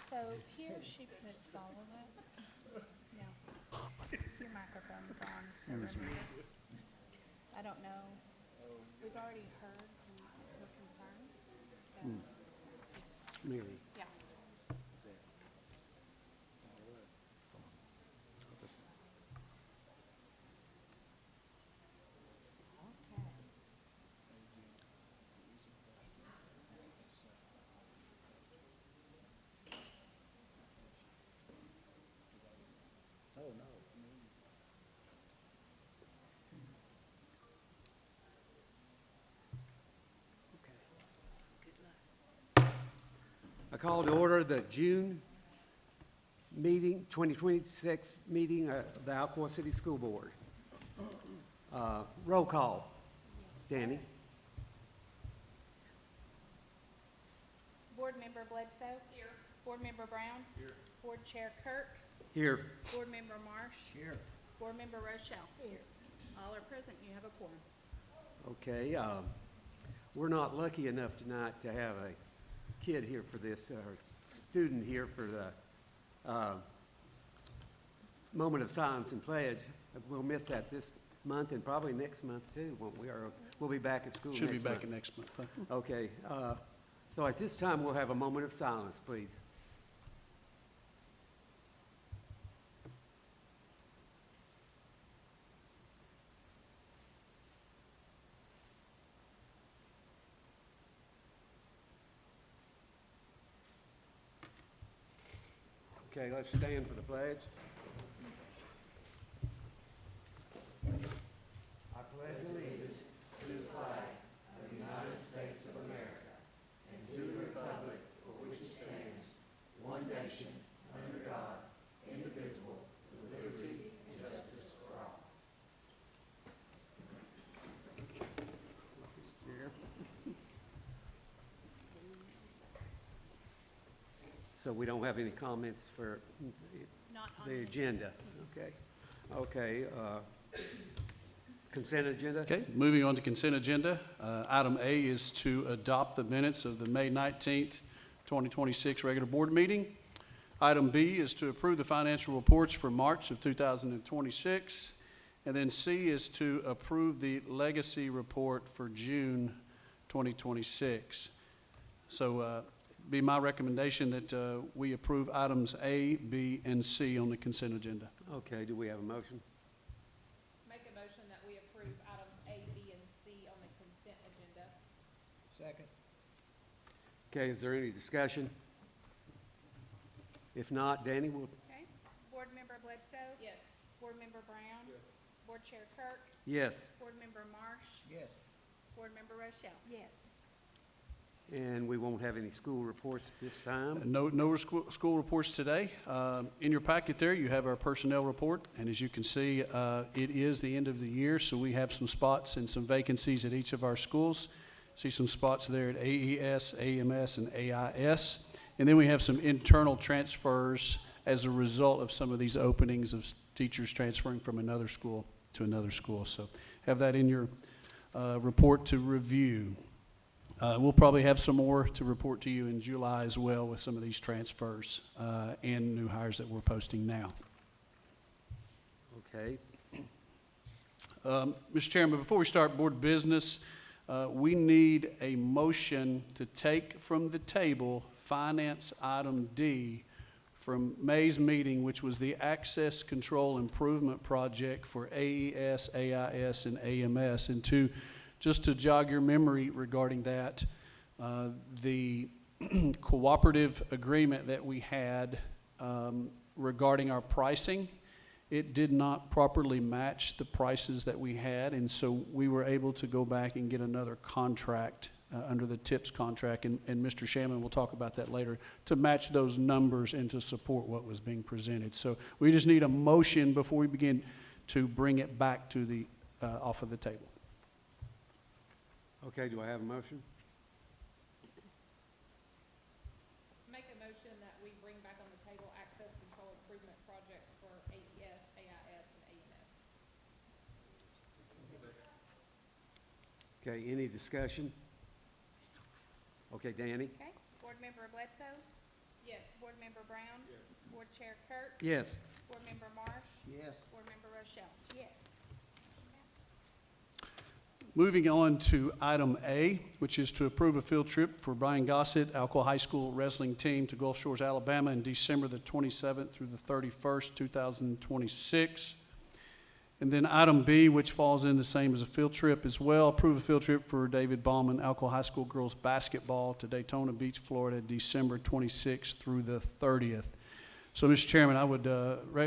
So here she puts all of it. Yeah. Your microphone's on, so remember. I don't know. We've already heard her concerns, so, Mary. yeah. Okay. Oh, no. I call to order the June meeting, 2026 meeting of the Alcoa City School Board. Roll call. Danny? Board Member Bledsoe? Here. Board Member Brown? Here. Board Chair Kirk? Here. Board Member Marsh? Here. Board Member Rochelle? Here. All are present. You have a quorum. Okay, we're not lucky enough tonight to have a kid here for this, or student here for the moment of silence and pledge. We'll miss that this month and probably next month too, won't we? Or we'll be back at school next month. Should be back in next month. Okay, so at this time, we'll have a moment of silence, please. Okay, let's stand for the pledge. I pledge allegiance to the flag of the United States of America and to the republic for which it stands, one nation, under God, indivisible, with liberty and justice for all. So we don't have any comments for Not on the agenda, okay? Okay, consent agenda? Okay, moving on to consent agenda. Item A is to adopt the minutes of the May 19th, 2026 regular board meeting. Item B is to approve the financial reports for March of 2026. And then C is to approve the legacy report for June 2026. So be my recommendation that we approve items A, B, and C on the consent agenda. Okay, do we have a motion? Make a motion that we approve items A, B, and C on the consent agenda. Second. Okay, is there any discussion? If not, Danny will, Okay. Board Member Bledsoe? Yes. Board Member Brown? Yes. Board Chair Kirk? yes. Board Member Marsh? Yes. Board Member Rochelle? Yes. And we won't have any school reports this time. No school reports today. In your packet there, you have our personnel report, and as you can see, it is the end of the year, so we have some spots and some vacancies at each of our schools. See some spots there at AES, AMS, and AIS. And then we have some internal transfers as a result of some of these openings of teachers transferring from another school to another school. So have that in your report to review. We'll probably have some more to report to you in July as well with some of these transfers and new hires that we're posting now. Okay, Mr. Chairman, before we start board business, we need a motion to take from the table finance item D from May's meeting, which was the Access Control Improvement Project for AES, AIS, and AMS. And just to jog your memory regarding that, the cooperative agreement that we had regarding our pricing, it did not properly match the prices that we had, and so we were able to go back and get another contract under the TIPS contract, and Mr. Shamman will talk about that later, to match those numbers and to support what was being presented. So we just need a motion before we begin to bring it back to the off of the table. okay, do I have a motion? Make a motion that we bring back on the table access control improvement project for AES, AIS, and AMS. Okay, any discussion? Okay, Danny? Okay. Board Member Bledsoe? Yes. Board Member Brown? Yes. Board Chair Kirk? Yes. Board Member Marsh? Yes. Board Member Rochelle? Yes. Moving on to item A, which is to approve a field trip for Brian Gossett, Alcoa High School wrestling team to Gulf Shores, Alabama in December the 27th through the 31st, 2026. And then item B, which falls in the same as a field trip as well, approve a field trip for David Bauman, Alcoa High School girls basketball to Daytona Beach, Florida, December 26th through the 30th. So, Mr. Chairman, I would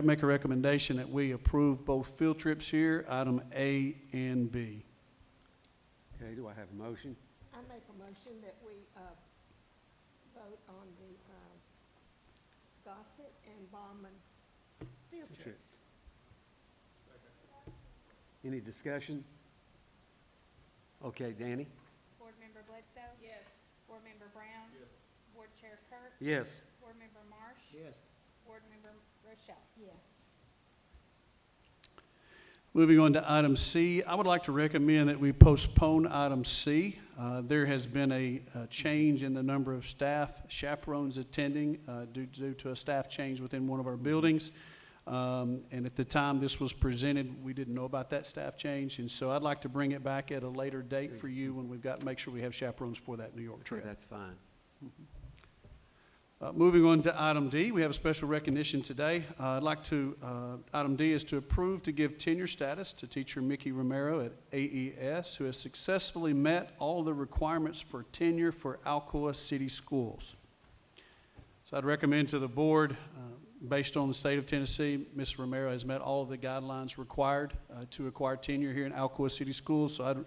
make a recommendation that we approve both field trips here, item A and B. Okay, do I have a motion? I make a motion that we vote on the Gossett and Bauman field trips. Any discussion? Okay, Danny? Board Member Bledsoe? Yes. Board Member Brown? Yes. Board Chair Kirk? Yes. Board Member Marsh? Yes. Board Member Rochelle? Yes. Moving on to item C, I would like to recommend that we postpone item C. There has been a change in the number of staff chaperones attending due to a staff change within one of our buildings. And at the time this was presented, we didn't know about that staff change. And so I'd like to bring it back at a later date for you when we've got to make sure we have chaperones for that New York Okay, trip. that's fine. Moving on to item D, we have a special recognition today. Item D is to approve to give tenure status to teacher Mickey Romero at AES, who has successfully met all the requirements for tenure for Alcoa City Schools. So I'd recommend to the board, based on the state of Tennessee, Ms. Romero has met all of the guidelines required to acquire tenure here in Alcoa City Schools. So I'd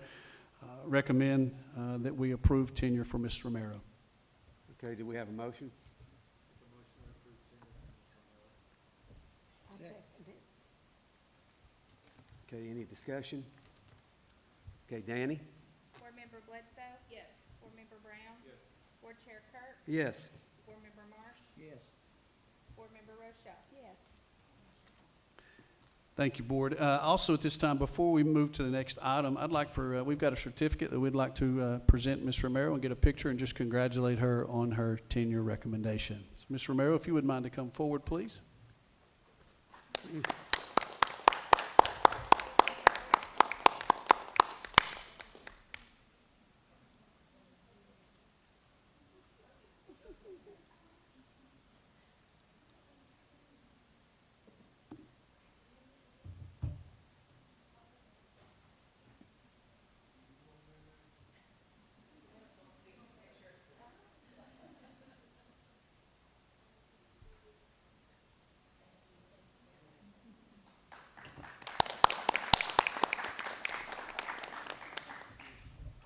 recommend that we approve tenure for Ms. Romero. Okay, do we have a motion? I second it. Okay, any discussion? Okay, Danny? Board Member Bledsoe? Yes. Board Member Brown? Yes. Board Chair Kirk? Yes. Board Member Marsh? Yes. Board Member Rochelle? Yes. Thank you, Board. Also, at this time, before we move to the next item, I'd like we've got a certificate that we'd like to present Ms. Romero and get a picture and just congratulate her on her tenure recommendation. So, Ms. Romero, if you would mind to come forward, please.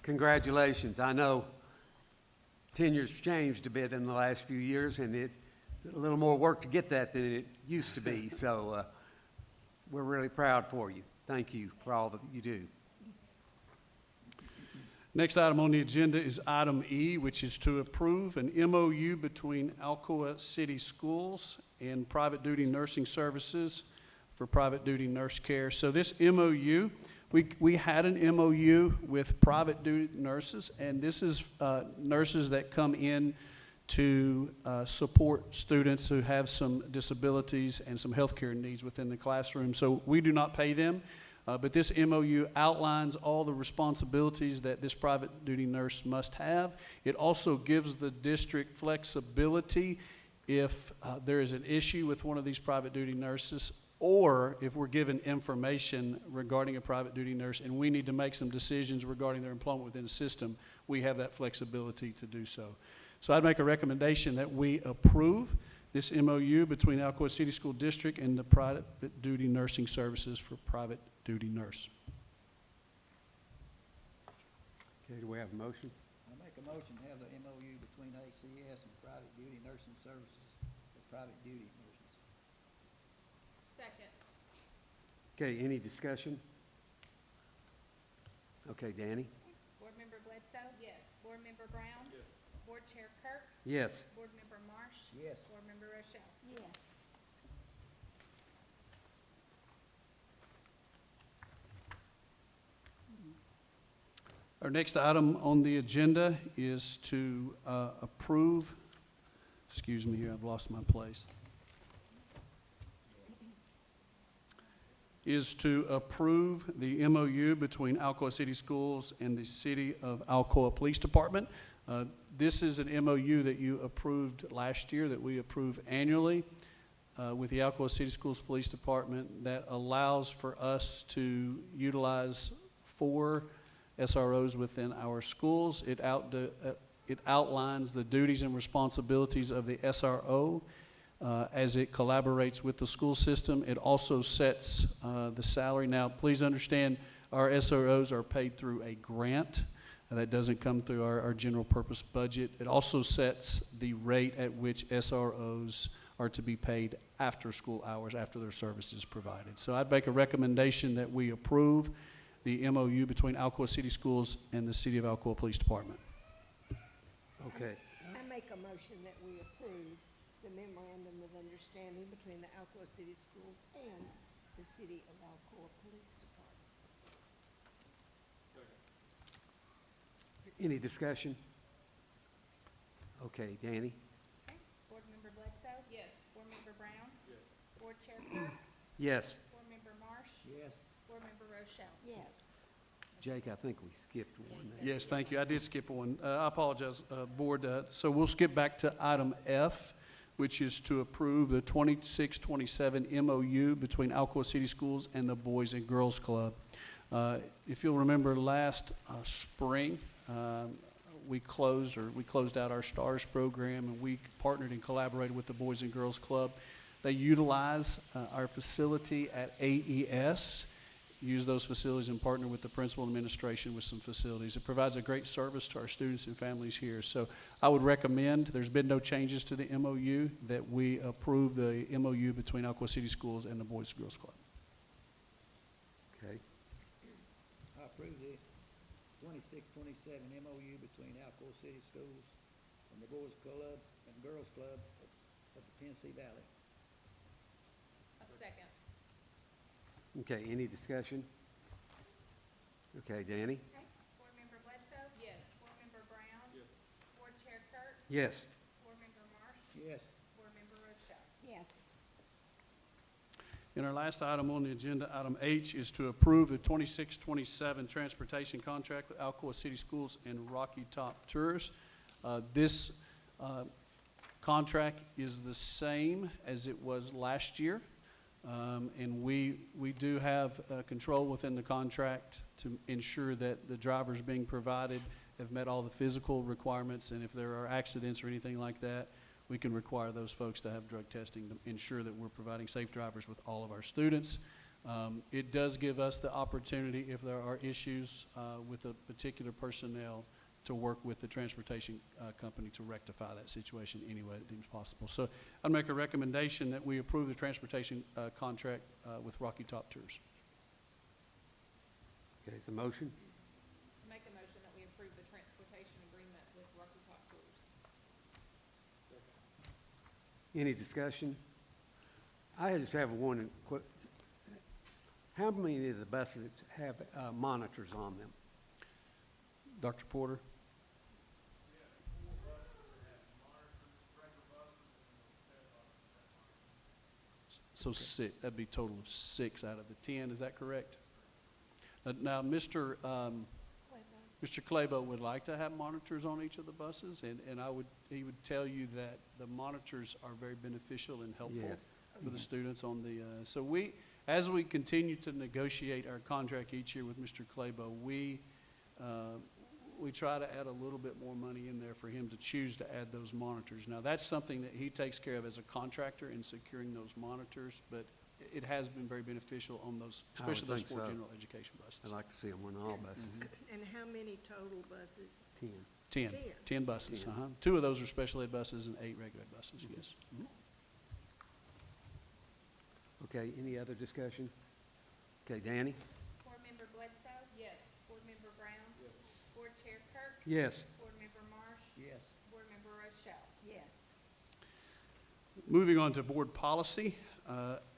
Congratulations. I know tenure's changed a bit in the last few years, and it's a little more work to get that than it used to be. So we're really proud for you. Thank you for all that you do. Next item on the agenda is item E, which is to approve an MOU between Alcoa City Schools and Private Duty Nursing Services for private duty nurse care. So this MOU, we had an MOU with private duty nurses, and this is nurses that come in to support students who have some disabilities and some healthcare needs within the classroom. So we do not pay them, but this MOU outlines all the responsibilities that this private duty nurse must have. It also gives the district flexibility if there is an issue with one of these private duty nurses, or if we're given information regarding a private duty nurse and we need to make some decisions regarding their employment within the system, we have that flexibility to do so. So I'd make a recommendation that we approve this MOU between Alcoa City School District and the Private Duty Nursing Services for Private Duty Nurse. Okay, do we have a motion? I make a motion to have the MOU between ACS and Private Duty Nursing Services for private duty nurses. Second. Okay, any discussion? Okay, Danny? Board Member Bledsoe? Yes. Board Member Brown? Yes. Board Chair Kirk? Yes. Board Member Marsh? Yes. Board Member Rochelle? Yes. Our next item on the agenda is to approve excuse me here, I've lost my place, is to approve the MOU between Alcoa City Schools and the City of Alcoa Police Department. This is an MOU that you approved last year, that we approve annually with the Alcoa City Schools Police Department, that allows for us to utilize 4 SROs within our schools. It outlines the duties and responsibilities of the SRO as it collaborates with the school system. It also sets the salary. Now, please understand, our SROs are paid through a grant. That doesn't come through our general purpose budget. It also sets the rate at which SROs are to be paid after school hours, after their service is provided. So I'd make a recommendation that we approve the MOU between Alcoa City Schools and the City of Alcoa Police Department. Okay. I make a motion that we approve the memorandum of understanding between the Alcoa City Schools and the City of Alcoa Police Department. Any discussion? Okay, Danny? Okay. Board Member Bledsoe? Yes. Board Member Brown? Yes. Board Chair Kirk? Yes. Board Member Marsh? Yes. Board Member Rochelle? Yes. Jake, I think we skipped one there. Yes, thank you. I did skip one. I apologize, Board. So we'll skip back to item F, which is to approve the 26-27 MOU between Alcoa City Schools and the Boys and Girls Club. If you'll remember last spring, we closed out our STARS program, and we partnered and collaborated with the Boys and Girls Club. They utilize our facility at AES, use those facilities and partner with the principal and administration with some facilities. It provides a great service to our students and families here. So I would recommend, there's been no changes to the MOU, that we approve the MOU between Alcoa City Schools and the Boys and Girls Club. Okay. I approve the 26-27 MOU between Alcoa City Schools and the Boys Club and Girls Club of the Tennessee Valley. A second. Okay, any discussion? Okay, Danny? Okay. Board Member Bledsoe? Yes. Board Member Brown? Yes. Board Chair Kirk? Yes. Board Member Marsh? Yes. Board Member Rochelle? Yes. And our last item on the agenda, item H, is to approve the 26-27 transportation contract with Alcoa City Schools and Rocky Top Tours. This contract is the same as it was last year. And we do have control within the contract to ensure that the drivers being provided have met all the physical requirements, and if there are accidents or anything like that, we can require those folks to have drug testing to ensure that we're providing safe drivers with all of our students. It does give us the opportunity, if there are issues with a particular personnel, to work with the transportation company to rectify that situation any way it deems possible. So I'd make a recommendation that we approve the transportation contract with Rocky Top Tours. Okay, it's a motion? Make a motion that we approve the transportation agreement with Rocky Top Tours. Any discussion? I just have one quick. How many of the buses have monitors on them? Dr. Porter? So six, that'd be a total of 6 out of the 10, is that correct? Now, Mr. Clabo would like to have monitors on each of the buses, and he would tell you that the monitors are very beneficial and helpful Yes. for the students on the, so as we continue to negotiate our contract each year with Mr. Clabo, we try to add a little bit more money in there for him to choose to add those monitors. Now, that's something that he takes care of as a contractor in securing those monitors, but it has been very beneficial on those, I would especially those think 4 so. general education buses. I'd like to see them on all buses. And how many total buses? 10. 10, 10. 10 buses, 10. 2 of those are special ed buses and 8 regular ed buses, yes. Mhm. Okay, any other discussion? Okay, Danny? Board Member Bledsoe? Yes. Board Member Brown? Yes. Board Chair Kirk? Yes. Board Member Marsh? Yes. Board Member Rochelle? Yes. Moving on to board policy,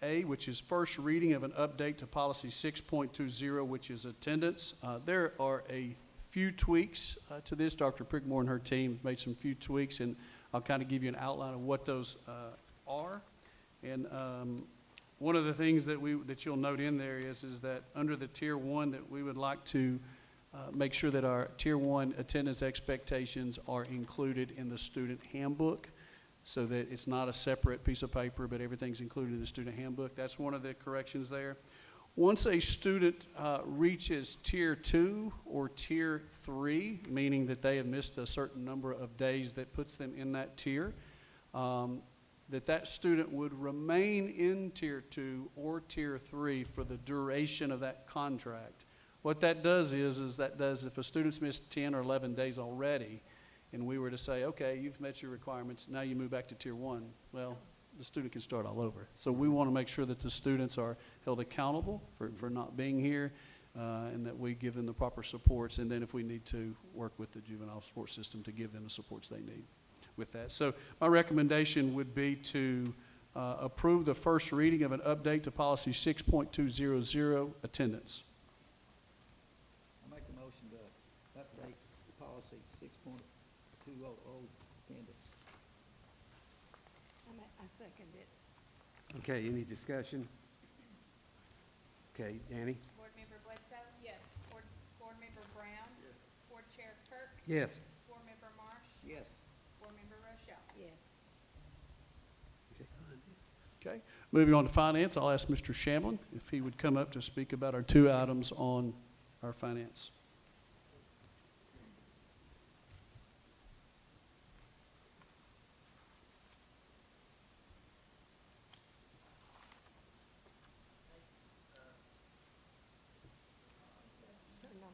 A, which is first reading of an update to policy 6.20, which is attendance. There are a few tweaks to this. Dr. Prickmore and her team made some few tweaks, and I'll kind of give you an outline of what those are. And one of the things that you'll note in there is that under the Tier 1 that we would like to make sure that our Tier 1 attendance expectations are included in the student handbook so that it's not a separate piece of paper, but everything's included in the student handbook. That's one of the corrections there. Once a student reaches Tier 2 or Tier 3, meaning that they have missed a certain number of days that puts them in that tier, that student would remain in Tier 2 or Tier 3 for the duration of that contract. What that does is if a student's missed 10 or 11 days already, and we were to say, okay, you've met your requirements, now you move back to Tier 1, well, the student can start all over. So we want to make sure that the students are held accountable for not being here, and that we give them the proper supports, and then if we need to, work with the juvenile support system to give them the supports they need with that. So my recommendation would be to approve the first reading of an update to policy 6.200, attendance. I make a motion to update policy 6.200, attendance. I second it. Okay, any discussion? Okay, Danny? Board Member Bledsoe? Yes. Board Member Brown? Yes. Board Chair Kirk? Yes. Board Member Marsh? Yes. Board Member Rochelle? Yes. Okay, moving on to finance, I'll ask Mr. Shamlin if he would come up to speak about our two items on our finance. Turn on.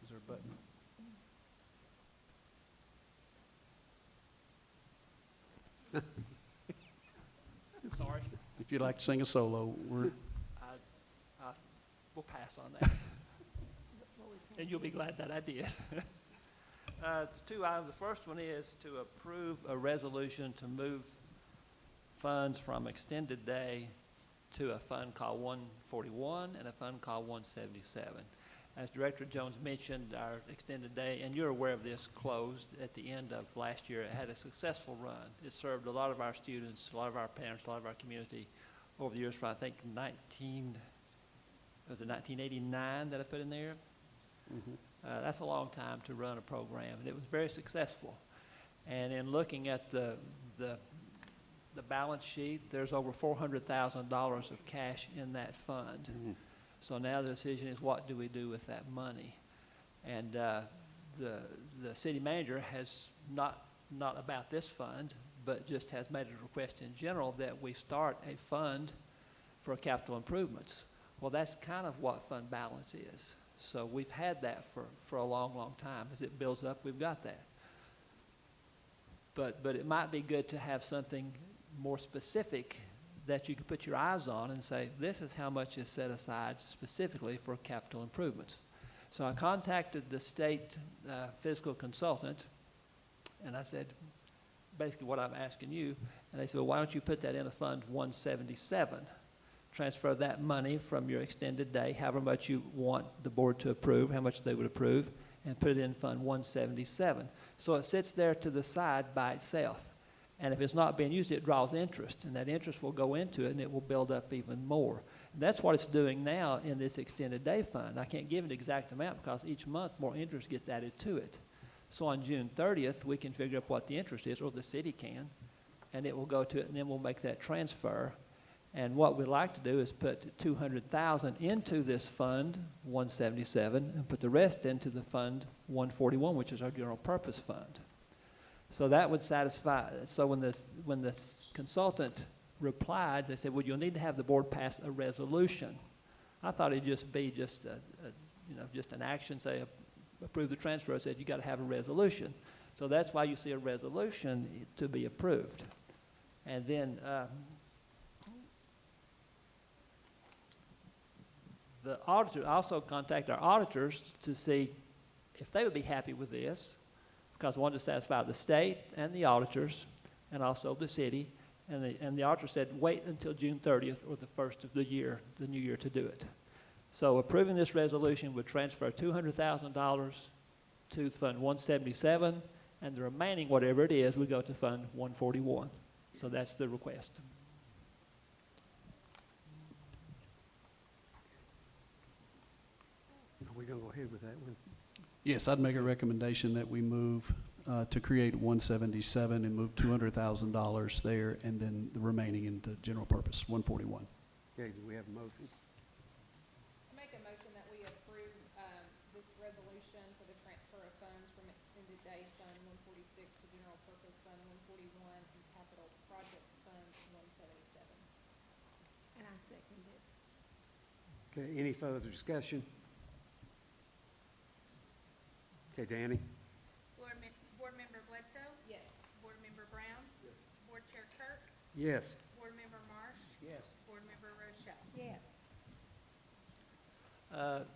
Is there a button? Sorry, If you'd like to sing a solo, we'll pass on that. And you'll be glad that I did. Two items. The first one is to approve a resolution to move funds from extended day to a fund called 141 and a fund called 177. As Director Jones mentioned, our extended day, and you're aware of this, closed at the end of last year. It had a successful run. It served a lot of our students, a lot of our parents, a lot of our community over the years from, I think, 1989 that I put in there? That's a long time to run a program, and it was very successful. And in looking at the balance sheet, there's over $400,000 of cash in that fund. So now the decision is, what do we do with that money? And the city manager has not about this fund, but just has made a request in general that we start a fund for capital improvements. Well, that's kind of what fund balance is. So we've had that for a long, long time. As it builds up, we've got that. But it might be good to have something more specific that you can put your eyes on and say, this is how much is set aside specifically for capital improvements. So I contacted the state fiscal consultant, and I said, basically what I'm asking you, and they said, well, why don't you put that in a fund 177? Transfer that money from your extended day, however much you want the board to approve, how much they would approve, and put it in fund 177. So it sits there to the side by itself. And if it's not being used, it draws interest, and that interest will go into it, and it will build up even more. And that's what it's doing now in this extended day fund. I can't give an exact amount because each month more interest gets added to it. So on June 30th, we can figure out what the interest is, or the city can, and it will go to it, and then we'll make that transfer. And what we'd like to do is put $200,000 into this fund 177 and put the rest into the fund 141, which is our general purpose fund. So that would satisfy. So when the consultant replied, they said, well, you'll need to have the board pass a resolution. I thought it'd just be just an action, say approve the transfer. I said you got to have a resolution. So that's why you see a resolution to be approved. And then the auditor also contact our auditors to see if they would be happy with this, because I wanted to satisfy the state and the auditors and also the city. And the auditor said, wait until June 30th or the first of the year, the new year, to do it. So approving this resolution would transfer $200,000 to Fund 177, and the remaining, whatever it is, we go to Fund 141. So that's the request. Are we gonna go ahead with that one? Yes, I'd make a recommendation that we move to create 177 and move $200,000 there, and then the remaining into general purpose, 141. Okay, do we have a motion? I make a motion that we approve, this resolution for the transfer of funds from Extended Day Fund 146 to General Purpose Fund 141 and Capital Projects Fund 177. And I second it. Okay, any further discussion? Okay, Danny? Board Member Bledsoe? Yes. Board Member Brown? Yes. Board Chair Kirk? Yes. Board Member Marsh? Yes. Board Member Rochelle? Yes.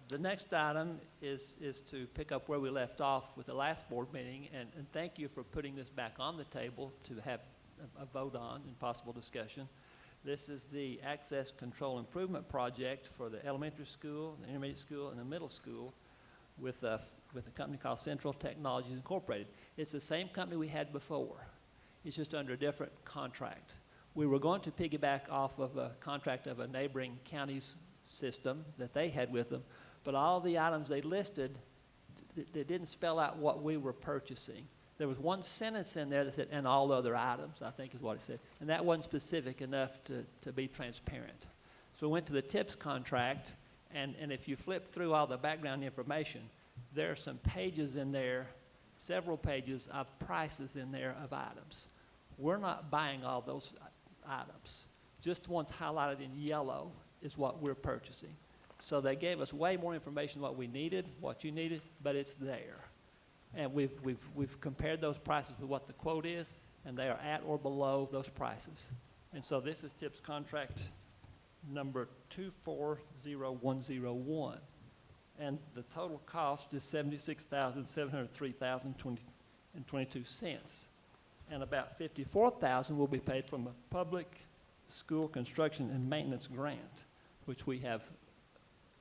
The next item is to pick up where we left off with the last board meeting, and thank you for putting this back on the table to have a vote on and possible discussion. This is the Access Control Improvement Project for the elementary school, the intermediate school, and the middle school with a company called Central Technologies Incorporated. It's the same company we had before. It's just under a different contract. We were going to piggyback off of a contract of a neighboring county's system that they had with them, but all the items they listed, they didn't spell out what we were purchasing. There was one sentence in there that said, and all other items, I think is what it said, and that wasn't specific enough to be transparent. So we went to the TIPS contract, and if you flip through all the background information, there are some pages in there, several pages of prices in there of items. We're not buying all those items. Just the ones highlighted in yellow is what we're purchasing. So they gave us way more information than what we needed, what you needed, but it's there. And we've compared those prices with what the quote is, and they are at or below those prices. And so this is TIPS contract number 240101. And the total cost is $76,703.22. And about $54,000 will be paid from a public school construction and maintenance grant, which we have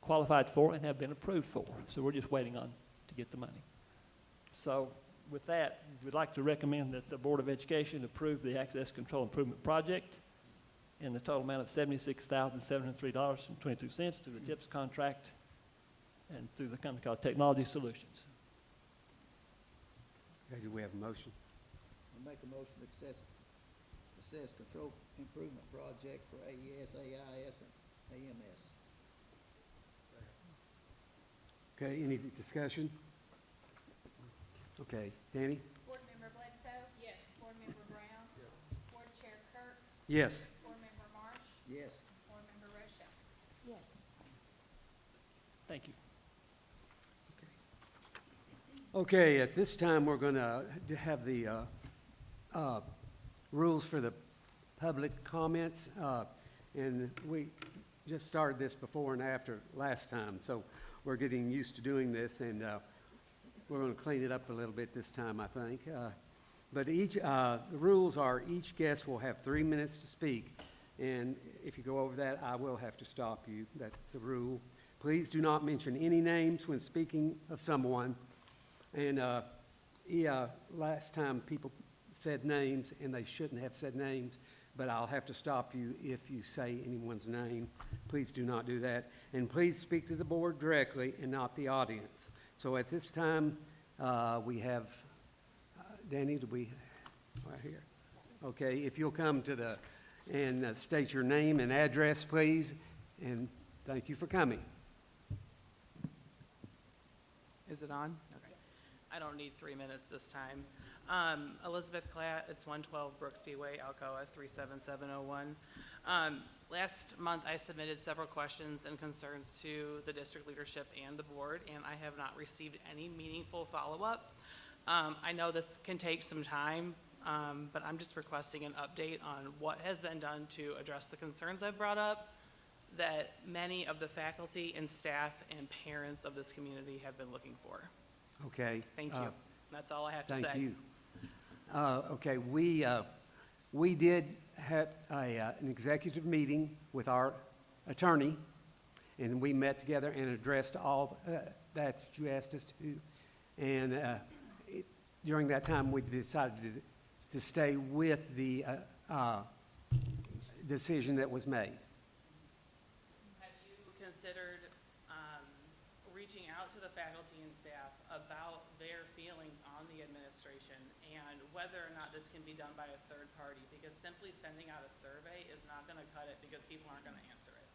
qualified for and have been approved for. So we're just waiting on to get the money. So with that, we'd like to recommend that the Board of Education approve the Access Control Improvement Project in the total amount of $76,703.22 through the TIPS contract and through the company called Technology Solutions. Okay, do we have a motion? I make a motion to assess control improvement project for AES, AIS, and AMS. Okay, any discussion? Okay, Danny? Board Member Bledsoe? Yes. Board Member Brown? Yes. Board Chair Kirk? Yes. Board Member Marsh? Yes. Board Member Rochelle? Yes. Thank you. Okay, at this time, we're going to have the rules for the public comments. And we just started this before and after last time, so we're getting used to doing this, and we're going to clean it up a little bit this time, I think. But the rules are each guest will have 3 minutes to speak, and if you go over that, I will have to stop you. That's the rule. Please do not mention any names when speaking of someone. And last time people said names, and they shouldn't have said names, but I'll have to stop you if you say anyone's name. Please do not do that. And please speak to the board directly and not the audience. So at this time, we have, Danny, do we, right here? Okay, if you'll come to and state your name and address, please, and thank you for coming. Is it on? Okay. I don't need 3 minutes this time. Elizabeth Klatt, it's 112 Brooksby Way, Alcoa 37701. Last month, I submitted several questions and concerns to the district leadership and the board, and I have not received any meaningful follow-up. I know this can take some time, but I'm just requesting an update on what has been done to address the concerns I've brought up that many of the faculty and staff and parents of this community have been looking for. Okay. Thank you. That's all I have to say. Thank you. Okay, we did have an executive meeting with our attorney, and we met together and addressed all that you asked us to. And during that time, we decided to stay with the decision that was made. Have you considered reaching out to the faculty and staff about their feelings on the administration and whether or not this can be done by a third party? Because simply sending out a survey is not going to cut it because people aren't going to answer it.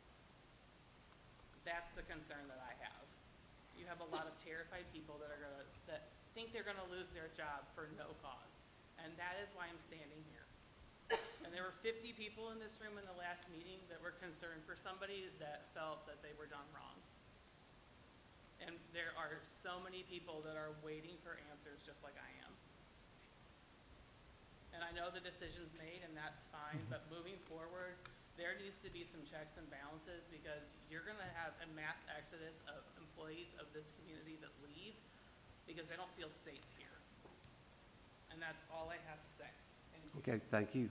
That's the concern that I have. You have a lot of terrified people that think they're going to lose their job for no cause. And that is why I'm standing here. And there were 50 people in this room in the last meeting that were concerned for somebody that felt that they were done wrong. And there are so many people that are waiting for answers just like I am. And I know the decision's made and that's fine, but moving forward, there needs to be some checks and balances because you're gonna have a mass exodus of employees of this community that leave because they don't feel safe here. And that's all I have to say. Thank you. Okay, thank you.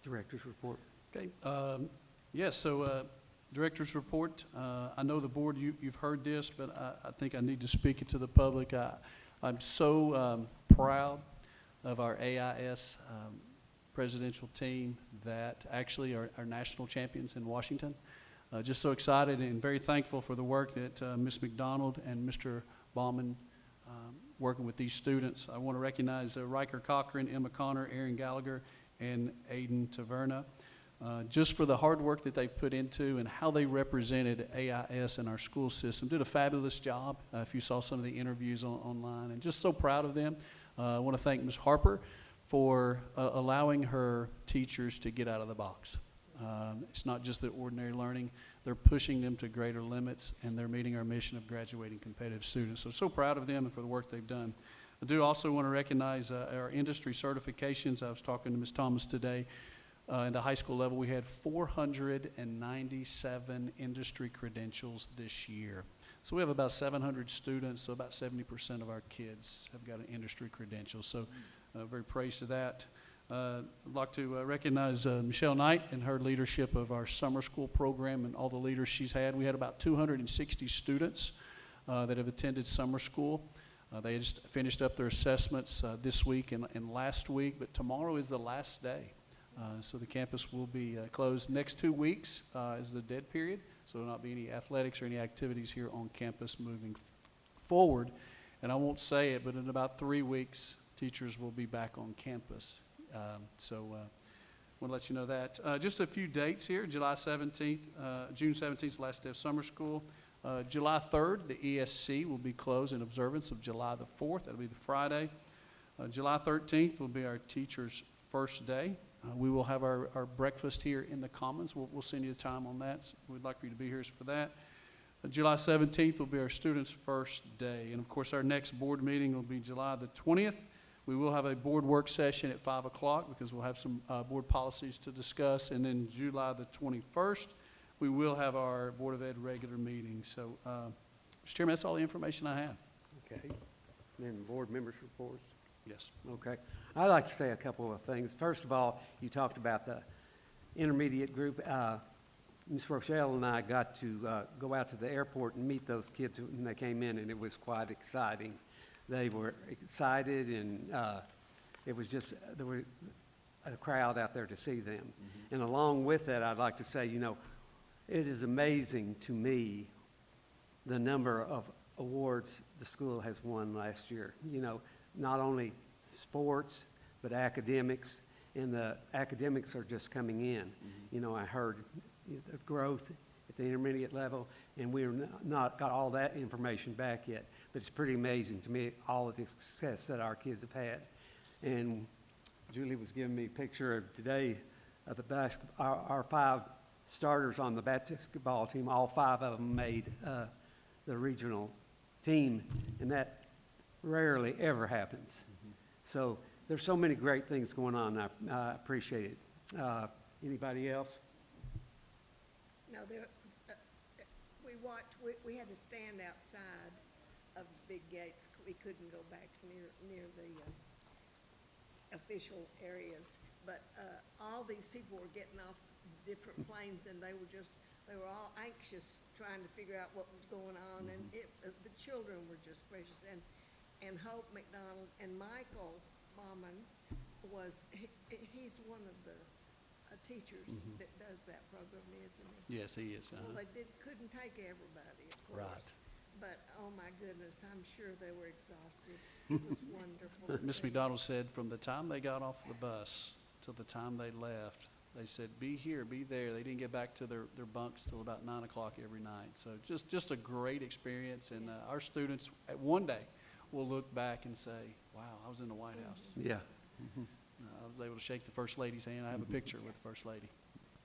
Director's report. Okay, yes, so Director's report. I know the board, you've heard this, but I think I need to speak it to the public. I'm so proud of our AIS presidential team that actually are national champions in Washington. Just so excited and very thankful for the work that Ms. McDonald and Mr. Bauman working with these students. I want to recognize Riker Cochran, Emma Connor, Aaron Gallagher, and Aiden Taverna, just for the hard work that they've put into and how they represented AIS in our school system. Did a fabulous job, if you saw some of the interviews online, and just so proud of them. I want to thank Ms. Harper for allowing her teachers to get out of the box. It's not just the ordinary learning. They're pushing them to greater limits, and they're meeting our mission of graduating competitive students. So proud of them and for the work they've done. I do also want to recognize our industry certifications. I was talking to Ms. Thomas today. In the high school level, we had 497 industry credentials this year. So we have about 700 students, so about 70% of our kids have got an industry credential. So very praised to that. I'd like to recognize Michelle Knight and her leadership of our summer school program and all the leaders she's had. We had about 260 students that have attended summer school. They just finished up their assessments this week and last week, but tomorrow is the last day. So the campus will be closed. Next 2 weeks is the dead period, so there will not be any athletics or any activities here on campus moving forward. And I won't say it, but in about 3 weeks, teachers will be back on campus. So I want to let you know that. Just a few dates here. July 17th, June 17th is the last day of summer school. July 3rd, the ESC will be closed in observance of July the 4th. That'll be the Friday. July 13th will be our teachers' first day. We will have our breakfast here in the Commons. We'll send you the time on that. So we'd like for you to be here for that. July 17th will be our students' first day. And of course, our next board meeting will be July the 20th. We will have a board work session at 5 o'clock because we'll have some board policies to discuss. And then July the 21st, we will have our Board of Ed regular meeting. So, Mr. Chairman, that's all the information I have. Okay. Then board members' reports. Yes. Okay. I'd like to say a couple of things. First of all, you talked about the intermediate group. Ms. Rochelle and I got to go out to the airport and meet those kids when they came in, and it was quite exciting. They were excited, and it was just, there were a crowd out there to see them. Mm-hmm. And along with that, I'd like to say, you know, it is amazing to me the number of awards the school has won last year. You know, not only sports, but academics, and the academics are just coming in. Mm-hmm. You know, I heard the growth at the intermediate level, and we're not got all that information back yet, but it's pretty amazing to me, all of the success that our kids have had. And Julie was giving me a picture of today of our 5 starters on the basketball team. All 5 of them made the regional team, and that rarely ever happens. Mm-hmm. So there's so many great things going on. I appreciate it. Anybody else? No, we had to stand outside of the big gates. We couldn't go back near the official areas. But all these people were getting off different planes, and they were all anxious trying to figure out what was going on, and the children were just precious, and Hope McDonald and Michael Bauman he's one of the teachers that does that program, isn't he? Yes, he is. Well, they couldn't take everybody, of course. Right. But, oh my goodness, I'm sure they were exhausted. It was wonderful. Miss McDonald said from the time they got off the bus till the time they left, they said, be here, be there. They didn't get back to their bunks till about 9 o'clock every night. So just a great experience. And our students, one day, will look back and say, wow, I was in the White House. Yeah. I was able to shake the First Lady's hand. I have a picture with the First Lady.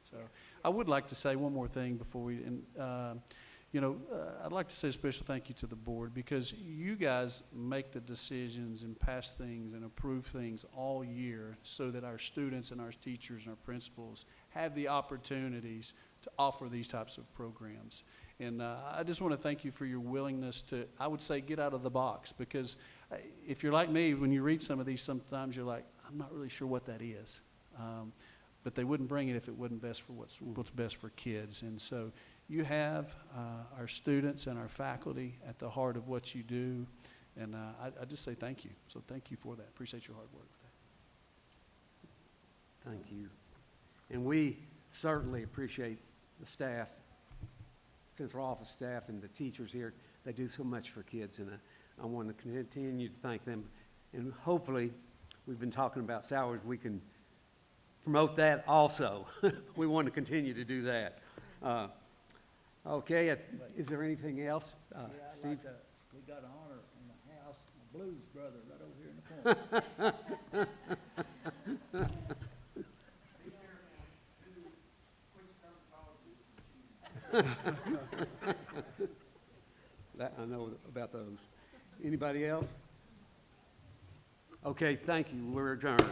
So I would like to say one more thing before we, I'd like to say a special thank you to the board, because you guys make the decisions and pass things and approve things all year so that our students and our teachers and our principals have the opportunities to offer these types of programs. And I just want to thank you for your willingness to, I would say, get out of the box, because if you're like me, when you read some of these, sometimes you're like, I'm not really sure what that is. But they wouldn't bring it if it wasn't best for what's best for kids. And so you have our students and our faculty at the heart of what you do. And I just say thank you. So thank you for that. Appreciate your hard work with that. Thank you. And we certainly appreciate the staff, central office staff and the teachers here. They do so much for kids, and I want to continue to thank them. And hopefully, we've been talking about salaries, we can promote that also. We want to continue to do that. Okay, is there anything else? Yeah, I'd Steve? like to, we got an honor in the house, a blues brother right over here in the corner. That, I know about those. Anybody else? Okay, thank you. We're adjourned.